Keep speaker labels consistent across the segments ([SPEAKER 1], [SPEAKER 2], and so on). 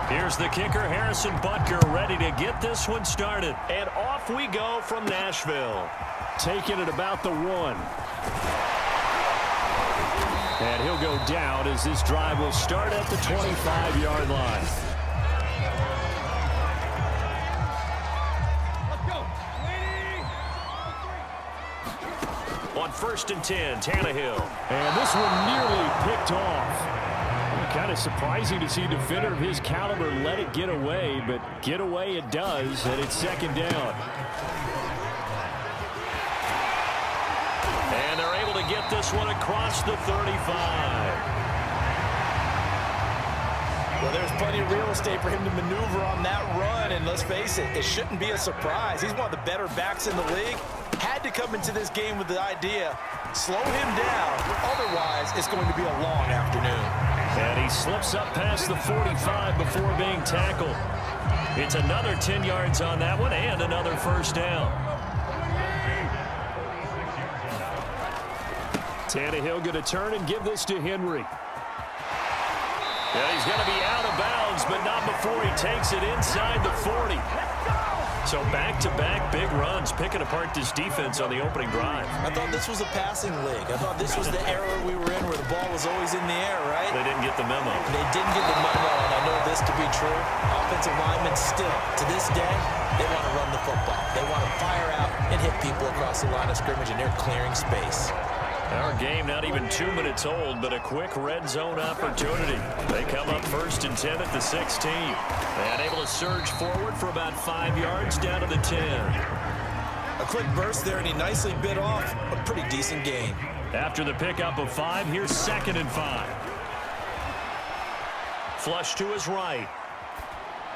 [SPEAKER 1] Here's the kicker, Harrison Butker, ready to get this one started. And off we go from Nashville. Taking it about the 1. And he'll go down as this drive will start at the 25-yard line. On 1st and 10, Tannehill. And this one nearly picked off. Kind of surprising to see a defender of his caliber let it get away, but get away it does, and it's 2nd down. And they're able to get this one across the 35.
[SPEAKER 2] Well, there's plenty of real estate for him to maneuver on that run, and let's face it, it shouldn't be a surprise. He's one of the better backs in the league. Had to come into this game with the idea, slow him down, otherwise it's going to be a long afternoon.
[SPEAKER 1] And he slips up past the 45 before being tackled. It's another 10 yards on that one and another 1st down. Tannehill going to turn and give this to Henry. Yeah, he's going to be out of bounds, but not before he takes it inside the 40. So back-to-back big runs, picking apart this defense on the opening drive.
[SPEAKER 2] I thought this was a passing league. I thought this was the era we were in where the ball was always in the air, right?
[SPEAKER 1] They didn't get the memo.
[SPEAKER 2] They didn't get the memo, and I know this to be true. Offensive linemen still, to this day, they want to run the football. They want to fire out and hit people across the line of scrimmage, and they're clearing space.
[SPEAKER 1] Our game not even 2 minutes old, but a quick red zone opportunity. They come up 1st and 10 at the 16. And able to surge forward for about 5 yards down to the 10.
[SPEAKER 2] A quick burst there, and he nicely bit off a pretty decent gain.
[SPEAKER 1] After the pickup of 5, here's 2nd and 5. Flush to his right.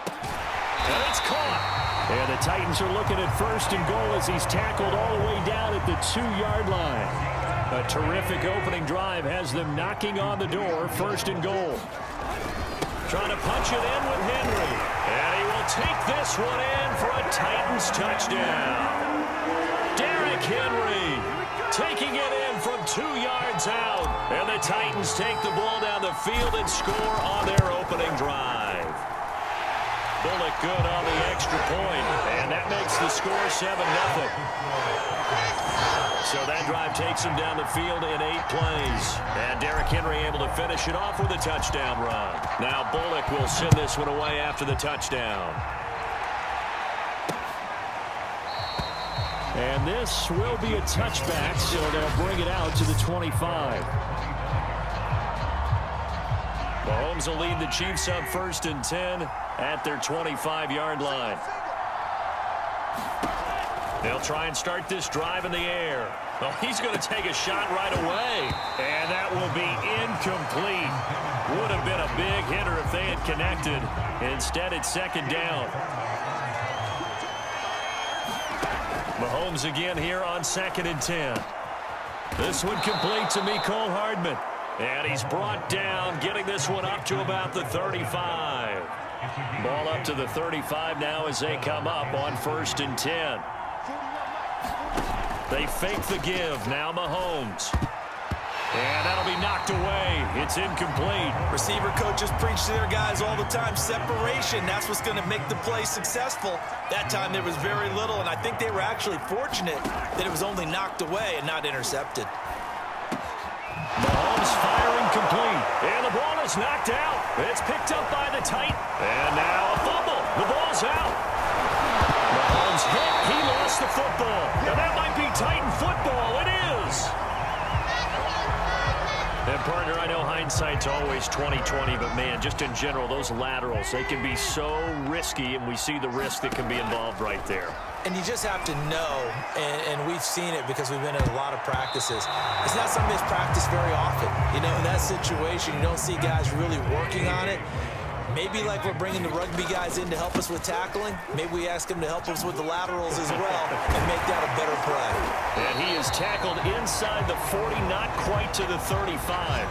[SPEAKER 1] And it's caught. And the Titans are looking at 1st and goal as he's tackled all the way down at the 2-yard line. A terrific opening drive has them knocking on the door, 1st and goal. Trying to punch it in with Henry. And he will take this one in for a Titans touchdown. Derrick Henry taking it in from 2 yards out. And the Titans take the ball down the field and score on their opening drive. Bullock good on the extra point. And that makes the score 7-0. So that drive takes him down the field in 8 plays. And Derrick Henry able to finish it off with a touchdown run. Now Bullock will send this one away after the touchdown. And this will be a touchback, so they'll bring it out to the 25. Mahomes will lead the Chiefs up 1st and 10 at their 25-yard line. They'll try and start this drive in the air. Well, he's going to take a shot right away. And that will be incomplete. Would have been a big hitter if they had connected. Instead, it's 2nd down. Mahomes again here on 2nd and 10. This one complete to Mecole Hardman. And he's brought down, getting this one up to about the 35. Ball up to the 35 now as they come up on 1st and 10. They fake the give. Now Mahomes. And that'll be knocked away. It's incomplete.
[SPEAKER 2] Receiver coaches preach to their guys all the time. Separation, that's what's going to make the play successful. That time there was very little, and I think they were actually fortunate that it was only knocked away and not intercepted.
[SPEAKER 1] Mahomes firing complete. And the ball is knocked out. It's picked up by the Titans. And now a fumble. The ball's out. Mahomes hit. He lost the football. And that might be Titan football. It is. And, partner, I know hindsight's always 20/20, but, man, just in general, those laterals, they can be so risky, and we see the risk that can be involved right there.
[SPEAKER 2] And you just have to know, and we've seen it because we've been in a lot of practices. It's not something that's practiced very often. You know, in that situation, you don't see guys really working on it. Maybe like we're bringing the rugby guys in to help us with tackling. Maybe we ask them to help us with the laterals as well and make that a better play.
[SPEAKER 1] And he is tackled inside the 40, not quite to the 35.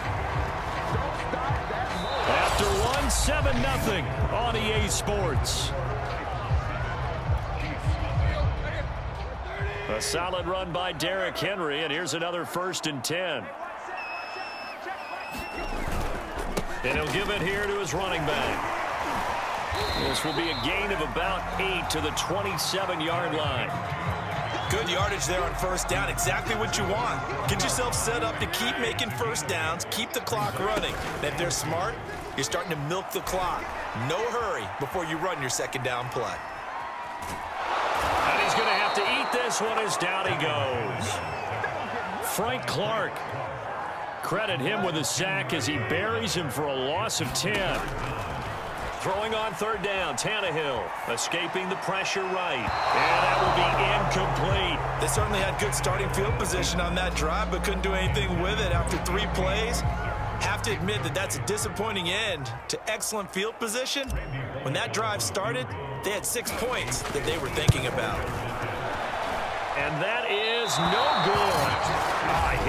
[SPEAKER 1] After one, 7-0 on EA Sports. A solid run by Derrick Henry, and here's another 1st and 10. And he'll give it here to his running back. This will be a gain of about 8 to the 27-yard line.
[SPEAKER 2] Good yardage there on first down. Exactly what you want. Get yourself set up to keep making first downs, keep the clock running. And if they're smart, you're starting to milk the clock. No hurry before you run your second down play.
[SPEAKER 1] And he's going to have to eat this one as down he goes. Frank Clark. Credit him with a sack as he buries him for a loss of 10. Throwing on third down, Tannehill escaping the pressure right. And that will be incomplete.
[SPEAKER 2] They certainly had good starting field position on that drive, but couldn't do anything with it after 3 plays. Have to admit that that's a disappointing end to excellent field position. When that drive started, they had 6 points that they were thinking about.
[SPEAKER 1] And that is no good.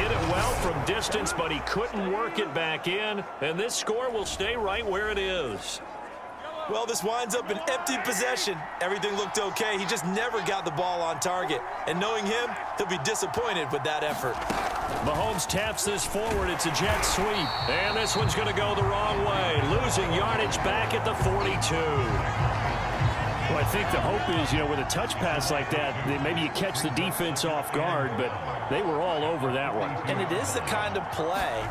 [SPEAKER 1] Hit it well from distance, but he couldn't work it back in. And this score will stay right where it is.
[SPEAKER 2] Well, this winds up an empty possession. Everything looked okay. He just never got the ball on target. And knowing him, he'll be disappointed with that effort.
[SPEAKER 1] Mahomes taps this forward. It's a jet sweep. And this one's going to go the wrong way. Losing yardage back at the 42. Well, I think the hope is, with a touch pass like that, maybe you catch the defense off guard, but they were all over that one.
[SPEAKER 2] And it is the kind of play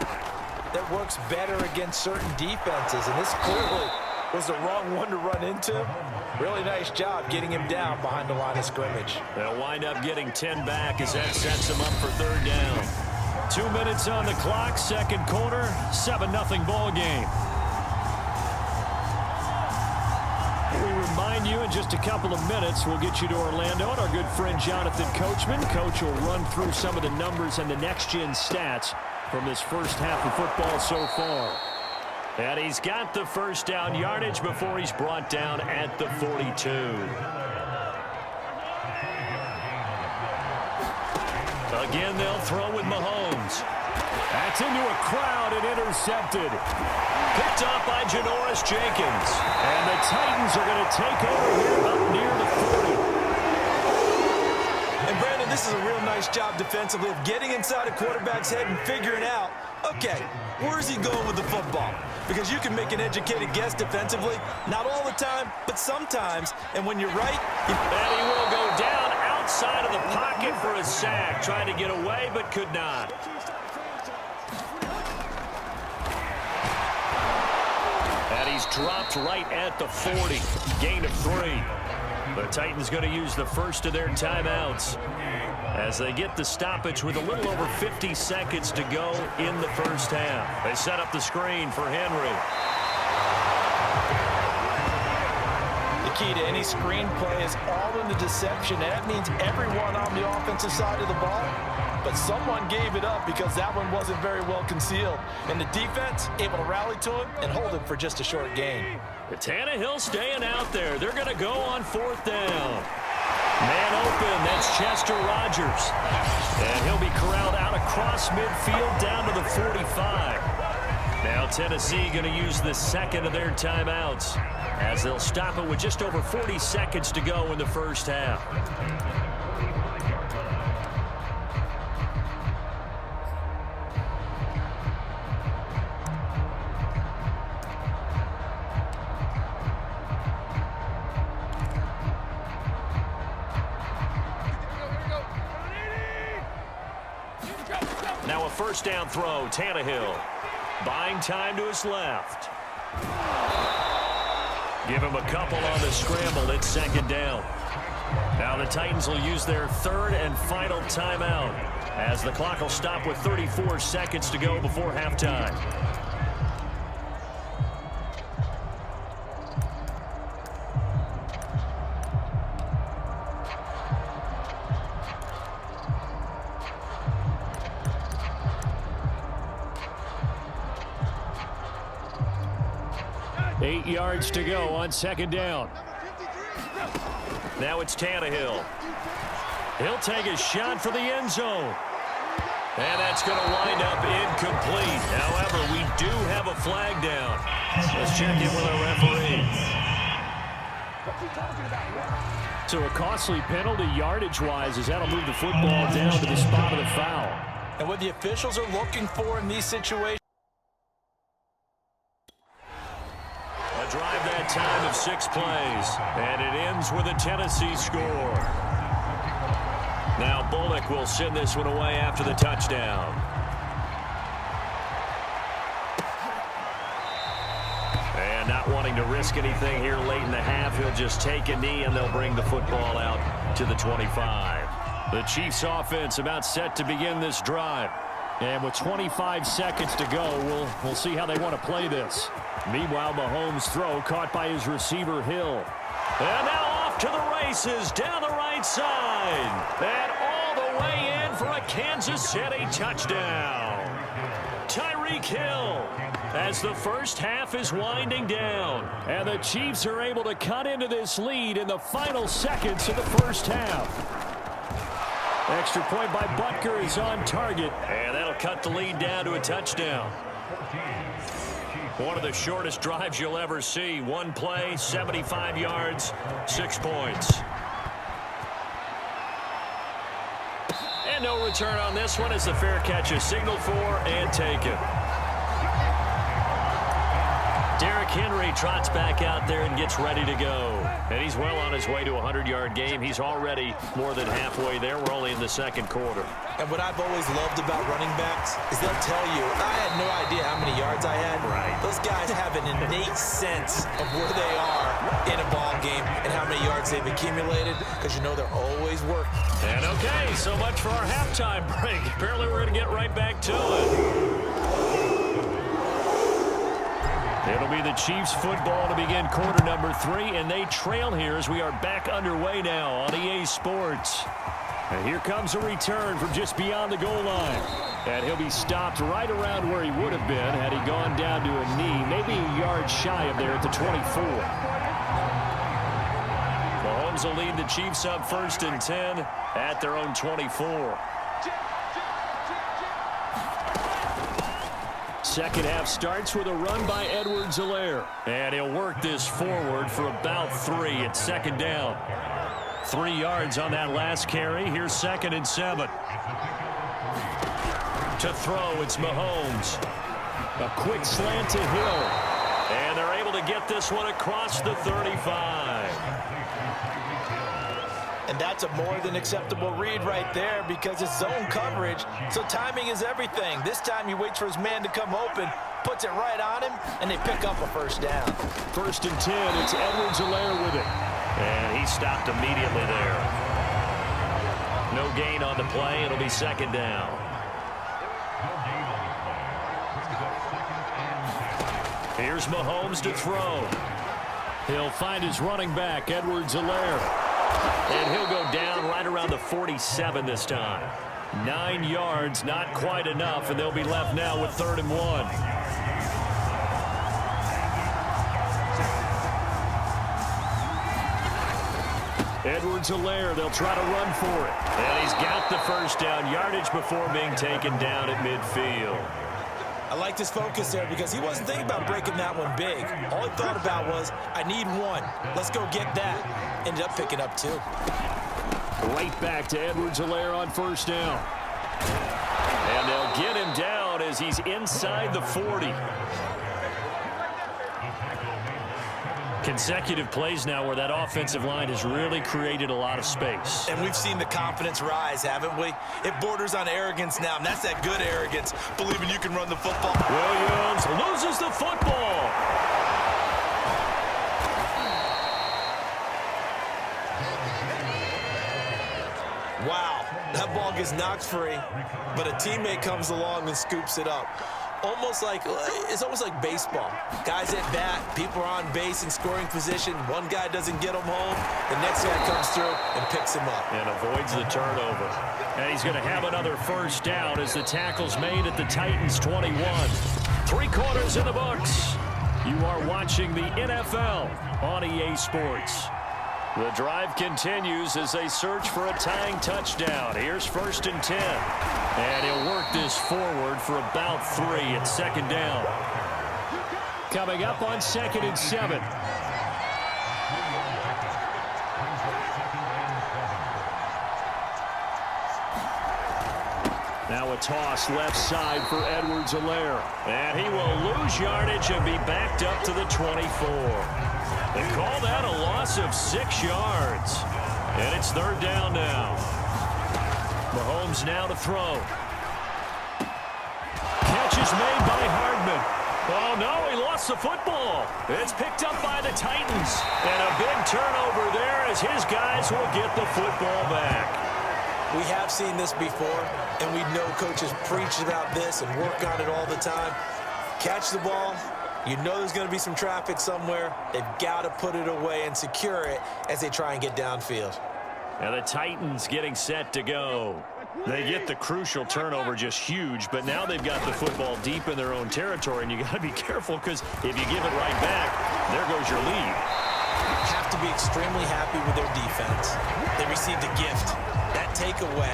[SPEAKER 2] that works better against certain defenses. And this clearly was the wrong one to run into. Really nice job getting him down behind the line of scrimmage.
[SPEAKER 1] They'll wind up getting 10 back as that sets them up for third down. 2 minutes on the clock, second quarter, 7-0 ball game. We remind you in just a couple of minutes, we'll get you to Orlando and our good friend Jonathan Coachman. Coach will run through some of the numbers and the next-gen stats from this first half of football so far. And he's got the first down yardage before he's brought down at the 42. Again, they'll throw with Mahomes. That's into a crowd and intercepted. Picked off by Janoris Jenkins. And the Titans are going to take over here up near the 40.
[SPEAKER 2] And Brandon, this is a real nice job defensively of getting inside a quarterback's head and figuring out, okay, where's he going with the football? Because you can make an educated guess defensively, not all the time, but sometimes. And when you're right,
[SPEAKER 1] and he will go down outside of the pocket for a sack. Trying to get away, but could not. And he's dropped right at the 40. Gain of 3. The Titans going to use the first of their timeouts as they get the stoppage with a little over 50 seconds to go in the first half. They set up the screen for Henry.
[SPEAKER 2] The key to any screen play is all in the deception, and that means everyone on the offensive side of the ball. But someone gave it up because that one wasn't very well concealed. And the defense able to rally to him and hold him for just a short gain.
[SPEAKER 1] Tannehill staying out there. They're going to go on fourth down. Man open, that's Chester Rogers. And he'll be corralled out across midfield down to the 45. Now Tennessee going to use the second of their timeouts as they'll stop it with just over 40 seconds to go in the first half. Now a first down throw, Tannehill. Buying time to his left. Give him a couple on the scramble. It's second down. Now the Titans will use their third and final timeout as the clock will stop with 34 seconds to go before halftime. Eight yards to go on second down. Now it's Tannehill. He'll take a shot for the end zone. And that's going to wind up incomplete. However, we do have a flag down. Let's check in with our referee. So a costly penalty yardage-wise as that'll move the football down to the spot of the foul.
[SPEAKER 2] And what the officials are looking for in these situations.
[SPEAKER 1] drive that time of 6 plays. And it ends with a Tennessee score. Now Bullock will send this one away after the touchdown. And not wanting to risk anything here late in the half, he'll just take a knee and they'll bring the football out to the 25. The Chiefs offense about set to begin this drive. And with 25 seconds to go, we'll see how they want to play this. Meanwhile, Mahomes' throw caught by his receiver, Hill. And now off to the races down the right side. And all the way in for a Kansas City touchdown. Tyreek Hill as the first half is winding down. And the Chiefs are able to cut into this lead in the final seconds of the first half. Extra point by Butker is on target. And that'll cut the lead down to a touchdown. One of the shortest drives you'll ever see. One play, 75 yards, 6 points. And no return on this one as the fair catch is signaled for and taken. Derrick Henry trots back out there and gets ready to go. And he's well on his way to a 100-yard game. He's already more than halfway there. We're only in the second quarter. And what I've always loved about running backs is they'll tell you, I had no idea how many yards I had. Right. Those guys have an innate sense of where they are in a ball game and how many yards they've accumulated because you know they're always working. And okay, so much for our halftime break. Apparently we're going to get right back to it. It'll be the Chiefs football to begin quarter number 3, and they trail here as we are back underway now on EA Sports. And here comes a return from just beyond the goal line. And he'll be stopped right around where he would have been had he gone down to a knee, maybe a yard shy of there at the 24. Mahomes will lead the Chiefs up 1st and 10 at their own 24. Second half starts with a run by Edwards-Helaire. And he'll work this forward for about 3 at second down. 3 yards on that last carry. Here's 2nd and 7. To throw, it's Mahomes. A quick slant to Hill. And they're able to get this one across the 35. And that's a more than acceptable read right there because it's zone coverage, so timing is everything. This time he waits for his man to come open, puts it right on him, and they pick up a 1st down. 1st and 10, it's Edwards-Helaire with it. And he stopped immediately there. No gain on the play. It'll be 2nd down. Here's Mahomes to throw. He'll find his running back, Edwards-Helaire. And he'll go down right around the 47 this time. 9 yards, not quite enough, and they'll be left now with 3rd and 1. Edwards-Helaire, they'll try to run for it. And he's got the 1st down yardage before being taken down at midfield. I liked his focus there because he wasn't thinking about breaking that one big. All he thought about was, I need 1. Let's go get that. Ended up picking up 2. Right back to Edwards-Helaire on 1st down. And they'll get him down as he's inside the 40. Consecutive plays now where that offensive line has really created a lot of space. And we've seen the confidence rise, haven't we? It borders on arrogance now, and that's that good arrogance, believing you can run the football. Williams loses the football. Wow, that ball gets knocked free, but a teammate comes along and scoops it up. It's almost like baseball. Guys at bat, people are on base in scoring position. One guy doesn't get him home. The next guy comes through and picks him up. And avoids the turnover. And he's going to have another 1st down as the tackle's made at the Titans 21. 3 quarters in the books. You are watching the NFL on EA Sports. The drive continues as they search for a tying touchdown. Here's 1st and 10. And he'll work this forward for about 3 at 2nd down. Coming up on 2nd and 7. Now a toss left side for Edwards-Helaire. And he will lose yardage and be backed up to the 24. They call that a loss of 6 yards. And it's third down now. Mahomes now to throw. Catch is made by Hardman. Oh, no, he lost the football. It's picked up by the Titans. And a big turnover there as his guys will get the football back.
[SPEAKER 2] We have seen this before, and we know coaches preach about this and work on it all the time. Catch the ball. You know there's going to be some traffic somewhere. They've got to put it away and secure it as they try and get downfield.
[SPEAKER 1] Now the Titans getting set to go. They get the crucial turnover, just huge, but now they've got the football deep in their own territory, and you got to be careful because if you give it right back, there goes your lead.
[SPEAKER 2] Have to be extremely happy with their defense. They received a gift. That takeaway,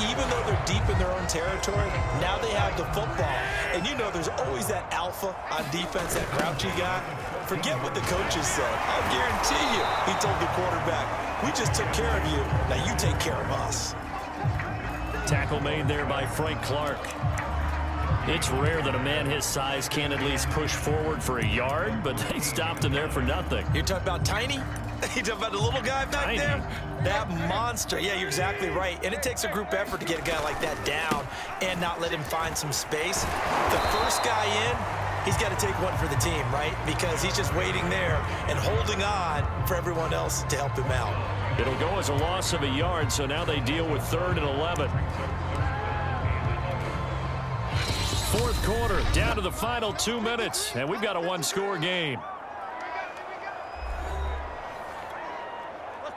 [SPEAKER 2] even though they're deep in their own territory, now they have the football. And you know there's always that alpha on defense, that grouchy guy. Forget what the coaches said. I'll guarantee you, he told the quarterback, we just took care of you. Now you take care of us.
[SPEAKER 1] Tackle made there by Frank Clark. It's rare that a man his size can at least push forward for a yard, but they stopped him there for nothing.
[SPEAKER 2] You're talking about Tiny? You talking about the little guy back there? That monster. Yeah, you're exactly right. And it takes a group effort to get a guy like that down and not let him find some space. The first guy in, he's got to take one for the team, right? Because he's just waiting there and holding on for everyone else to help him out.
[SPEAKER 1] It'll go as a loss of a yard, so now they deal with 3rd and 11. Fourth quarter, down to the final 2 minutes, and we've got a one-score game.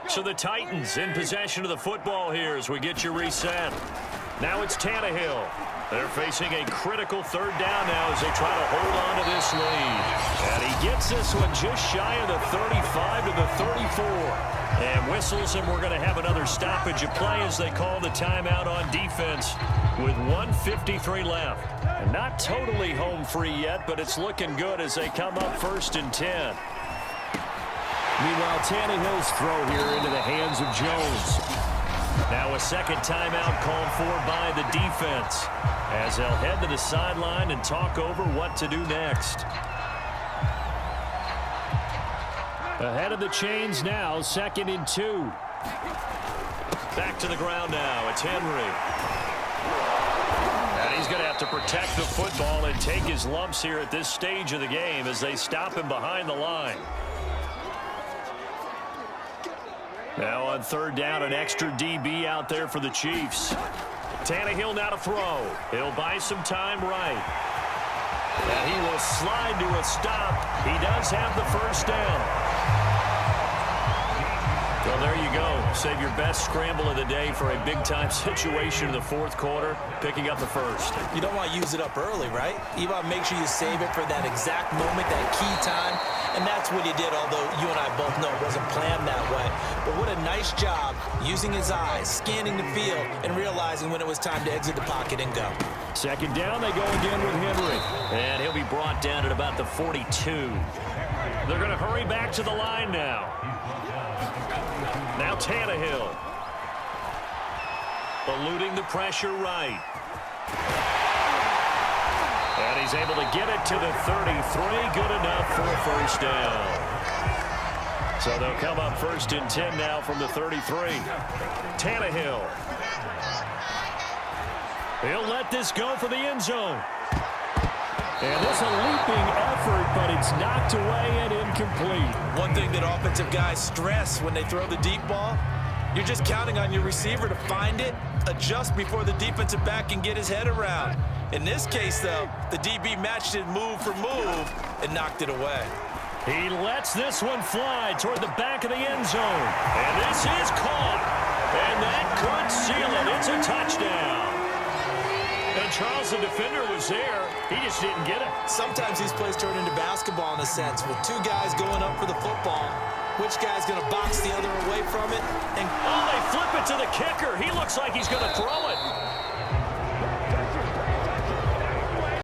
[SPEAKER 1] So the Titans in possession of the football here as we get you reset. Now it's Tannehill. They're facing a critical 3rd down now as they try to hold on to this lead. And he gets this one just shy of the 35 to the 34. And whistles, and we're going to have another stoppage of play as they call the timeout on defense with 1:53 left. And not totally home free yet, but it's looking good as they come up 1st and 10. Meanwhile, Tannehill's throw here into the hands of Jones. Now a second timeout called for by the defense as they'll head to the sideline and talk over what to do next. Ahead of the chains now, 2nd and 2. Back to the ground now. It's Henry. And he's going to have to protect the football and take his lumps here at this stage of the game as they stop him behind the line. Now on 3rd down, an extra DB out there for the Chiefs. Tannehill now to throw. He'll buy some time right. And he will slide to a stop. He does have the 1st down. Well, there you go. Save your best scramble of the day for a big-time situation in the 4th quarter, picking up the 1st.
[SPEAKER 2] You don't want to use it up early, right? You want to make sure you save it for that exact moment, that key time. And that's what he did, although you and I both know it wasn't planned that way. But what a nice job using his eyes, scanning the field, and realizing when it was time to exit the pocket and go.
[SPEAKER 1] 2nd down, they go again with Henry. And he'll be brought down at about the 42. They're going to hurry back to the line now. Now Tannehill. Eluding the pressure right. And he's able to get it to the 33. Good enough for a 1st down. So they'll come up 1st and 10 now from the 33. Tannehill. He'll let this go for the end zone. And this a leaping effort, but it's knocked away and incomplete.
[SPEAKER 2] One thing that offensive guys stress when they throw the deep ball, you're just counting on your receiver to find it, adjust before the defensive back can get his head around. In this case, though, the DB matched it move for move and knocked it away.
[SPEAKER 1] He lets this one fly toward the back of the end zone. And this is caught. And that could seal it. It's a touchdown. And Charles, the defender, was there. He just didn't get it.
[SPEAKER 2] Sometimes these plays turn into basketball in a sense, with 2 guys going up for the football. Which guy's going to box the other away from it? And
[SPEAKER 1] oh, they flip it to the kicker. He looks like he's going to throw it.